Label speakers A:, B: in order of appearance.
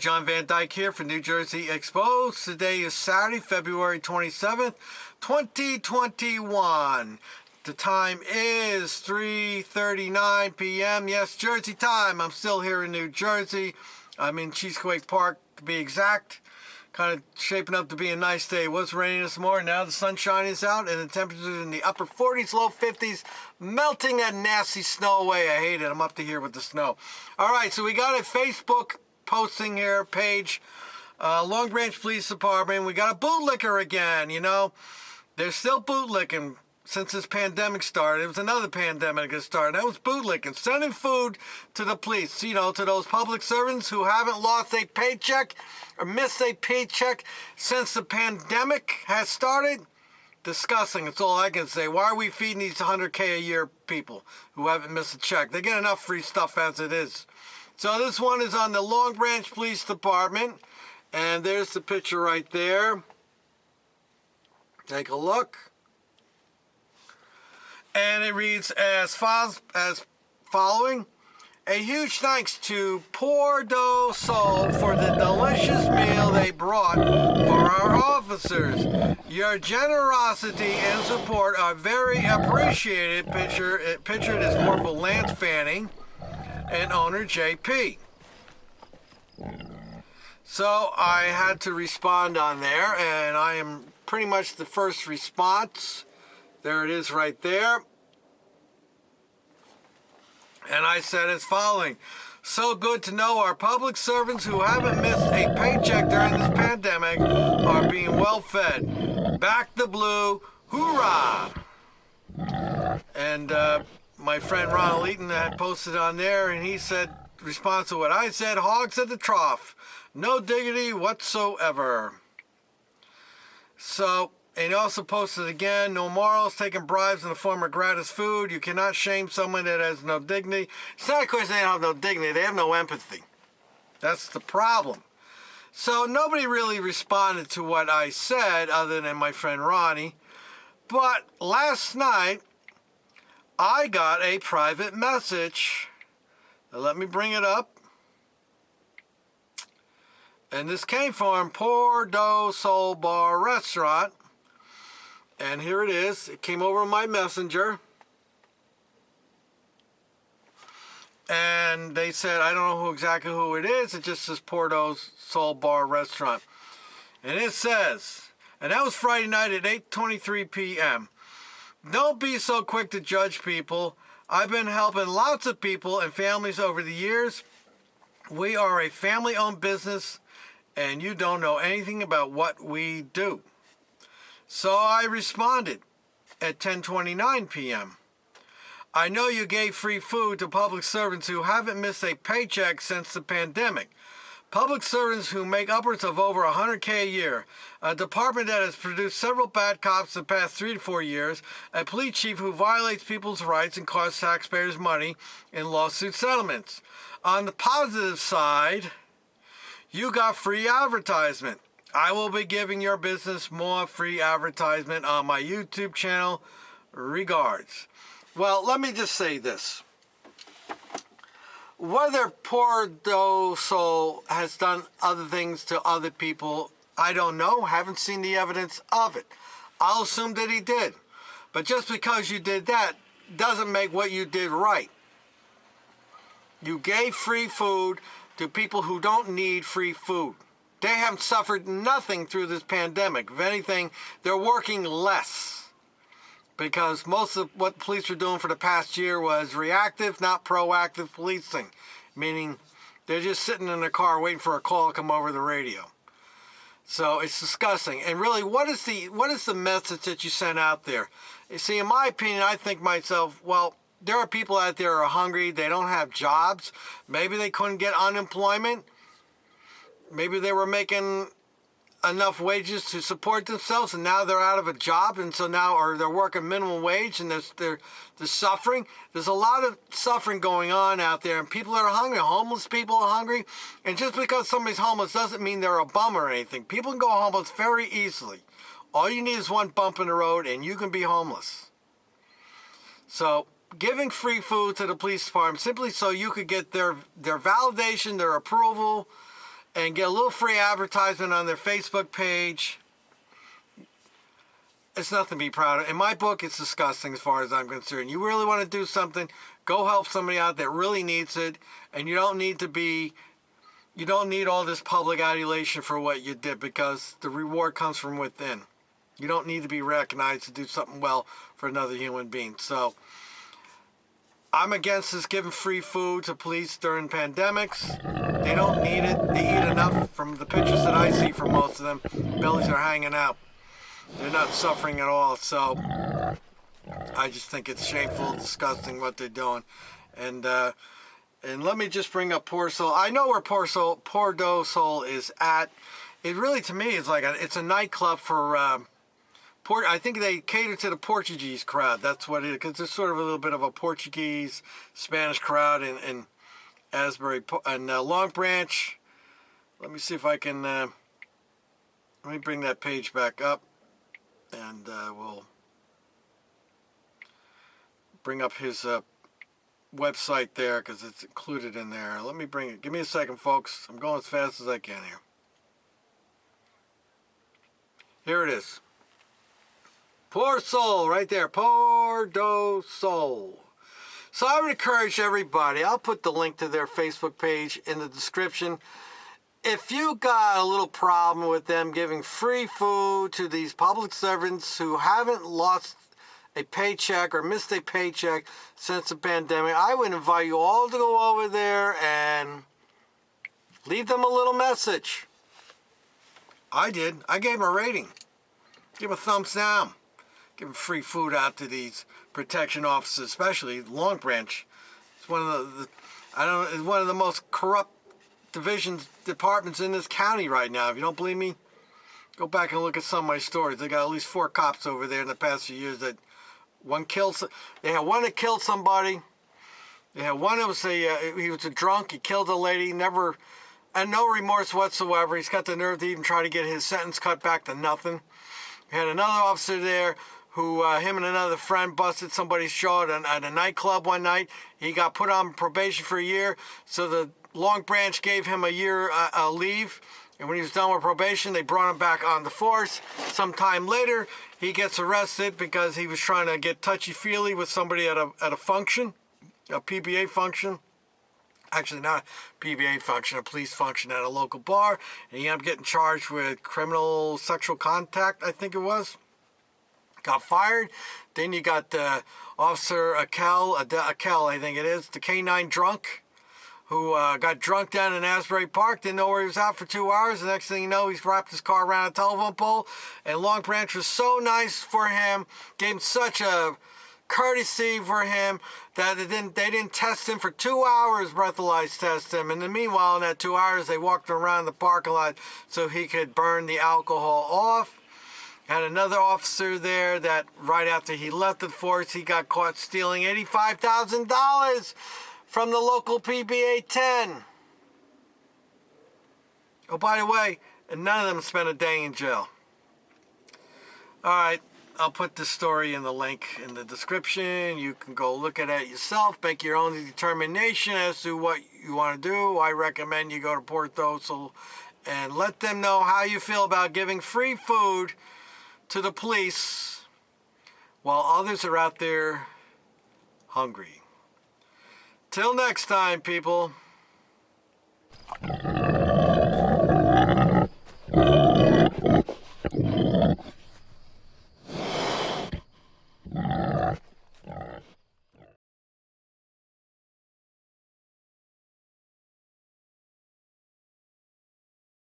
A: John Van Dyke here for New Jersey Exposed. Today is Saturday, February 27th, 2021. The time is 3:39 p.m. Yes, Jersey time. I'm still here in New Jersey. I'm in Cheesequake Park to be exact. Kind of shaping up to be a nice day. It was raining this morning. Now the sunshine is out and the temperatures in the upper 40s, low 50s, melting that nasty snow away. I hate it. I'm up to here with the snow. All right, so we got a Facebook posting here page. Long Branch Police Department. We got a bootlicker again. You know, they're still bootlicking since this pandemic started. It was another pandemic that started. That was bootlicking, sending food to the police, you know, to those public servants who haven't lost a paycheck or missed a paycheck since the pandemic has started. Disgusting. That's all I can say. Why are we feeding these 100K a year people who haven't missed a check? They get enough free stuff as it is. So this one is on the Long Branch Police Department, and there's the picture right there. Take a look. And it reads as following. A huge thanks to Pour Do Sol for the delicious meal they brought for our officers. Your generosity and support are very appreciated. Pictured as Corporal Lance Fanning and owner JP. So I had to respond on there, and I am pretty much the first response. There it is right there. And I said as following. So good to know our public servants who haven't missed a paycheck during this pandemic are being well fed. Back the blue, hoorah! And my friend Ronald Eaton had posted on there, and he said, response to what I said, hogs at the trough. No dignity whatsoever. So, and he also posted again, no morals, taking bribes in the form of gratis food. You cannot shame someone that has no dignity. It's not, of course, they don't have no dignity. They have no empathy. That's the problem. So nobody really responded to what I said other than my friend Ronnie. But last night, I got a private message. Let me bring it up. And this came from Pour Do Sol Bar Restaurant. And here it is. It came over my messenger. And they said, I don't know exactly who it is. It just says Pour Do Sol Bar Restaurant. And it says, and that was Friday night at 8:23 p.m. Don't be so quick to judge people. I've been helping lots of people and families over the years. We are a family-owned business, and you don't know anything about what we do. So I responded at 10:29 p.m. I know you gave free food to public servants who haven't missed a paycheck since the pandemic. Public servants who make upwards of over 100K a year. A department that has produced several bad cops the past 3 to 4 years. A police chief who violates people's rights and costs taxpayers money in lawsuit settlements. On the positive side, you got free advertisement. I will be giving your business more free advertisement on my YouTube channel. Regards. Well, let me just say this. Whether Pour Do Sol has done other things to other people, I don't know. Haven't seen the evidence of it. I'll assume that he did. But just because you did that doesn't make what you did right. You gave free food to people who don't need free food. They haven't suffered nothing through this pandemic. If anything, they're working less. Because most of what police were doing for the past year was reactive, not proactive policing. Meaning, they're just sitting in their car waiting for a call to come over the radio. So it's disgusting. And really, what is the message that you sent out there? You see, in my opinion, I think myself, well, there are people out there who are hungry. They don't have jobs. Maybe they couldn't get unemployment. Maybe they were making enough wages to support themselves, and now they're out of a job, and so now, or they're working minimum wage, and they're suffering. There's a lot of suffering going on out there, and people are hungry. Homeless people are hungry, and just because somebody's homeless doesn't mean they're a bum or anything. People can go homeless very easily. All you need is one bump in the road, and you can be homeless. So giving free food to the police department simply so you could get their validation, their approval, and get a little free advertisement on their Facebook page. It's nothing to be proud of. In my book, it's disgusting as far as I'm concerned. You really want to do something, go help somebody out that really needs it, and you don't need all this public adulation for what you did, because the reward comes from within. You don't need to be recognized to do something well for another human being. So I'm against this giving free food to police during pandemics. They don't need it. They eat enough. From the pictures that I see from most of them, bellies are hanging out. They're not suffering at all. So I just think it's shameful, disgusting what they're doing. And let me just bring up Port Soul. I know where Port do Sol is at. It really, to me, is like it's a nightclub for I think they cater to the Portuguese crowd. That's what it is, because there's sort of a little bit of a Portuguese, Spanish crowd in Asbury and Long Branch. Let me see if I can. Let me bring that page back up, and we'll bring up his website there, because it's included in there. Let me bring it. Give me a second, folks. I'm going as fast as I can here. Here it is. Port Soul, right there. Port do Sol. So I would encourage everybody, I'll put the link to their Facebook page in the description. If you got a little problem with them giving free food to these public servants who haven't lost a paycheck or missed a paycheck since the pandemic, I would invite you all to go over there and leave them a little message. I did. I gave them a rating. Give them a thumbs down. Give them free food out to these protection officers, especially Long Branch. It's one of it's one of the most corrupt departments in this county right now. If you don't believe me, go back and look at some of my stories. They got at least 4 cops over there in the past few years that they had one that killed somebody. They had one that was he was a drunk. He killed a lady. Never, and no remorse whatsoever. He's got the nerve to even try to get his sentence cut back to nothing. We had another officer there who, him and another friend busted somebody's jaw at a nightclub one night. He got put on probation for a year. So the Long Branch gave him a year leave. And when he was done with probation, they brought him back on the force. Sometime later, he gets arrested because he was trying to get touchy-feely with somebody at a function, a PBA function. Actually, not a PBA function, a police function at a local bar. And he ended up getting charged with criminal sexual contact, I think it was. Got fired. Then you got Officer Akel, I think it is, the K9 drunk, who got drunk down in Asbury Park, didn't know where he was at for 2 hours. The next thing you know, he's wrapped his car around a telephone pole. And Long Branch was so nice for him, gave him such a courtesy for him that they didn't test him for 2 hours, breathalyzer test him. And then meanwhile, in that 2 hours, they walked around the parking lot so he could burn the alcohol off. Had another officer there that right after he left the force, he got caught stealing $85,000 from the local PBA 10. Oh, by the way, none of them spent a day in jail. All right, I'll put the story in the link in the description. You can go look at it yourself, make your own determination as to what you want to do. I recommend you go to Port do Sol and let them know how you feel about giving free food to the police while others are out there hungry. Till next time, people.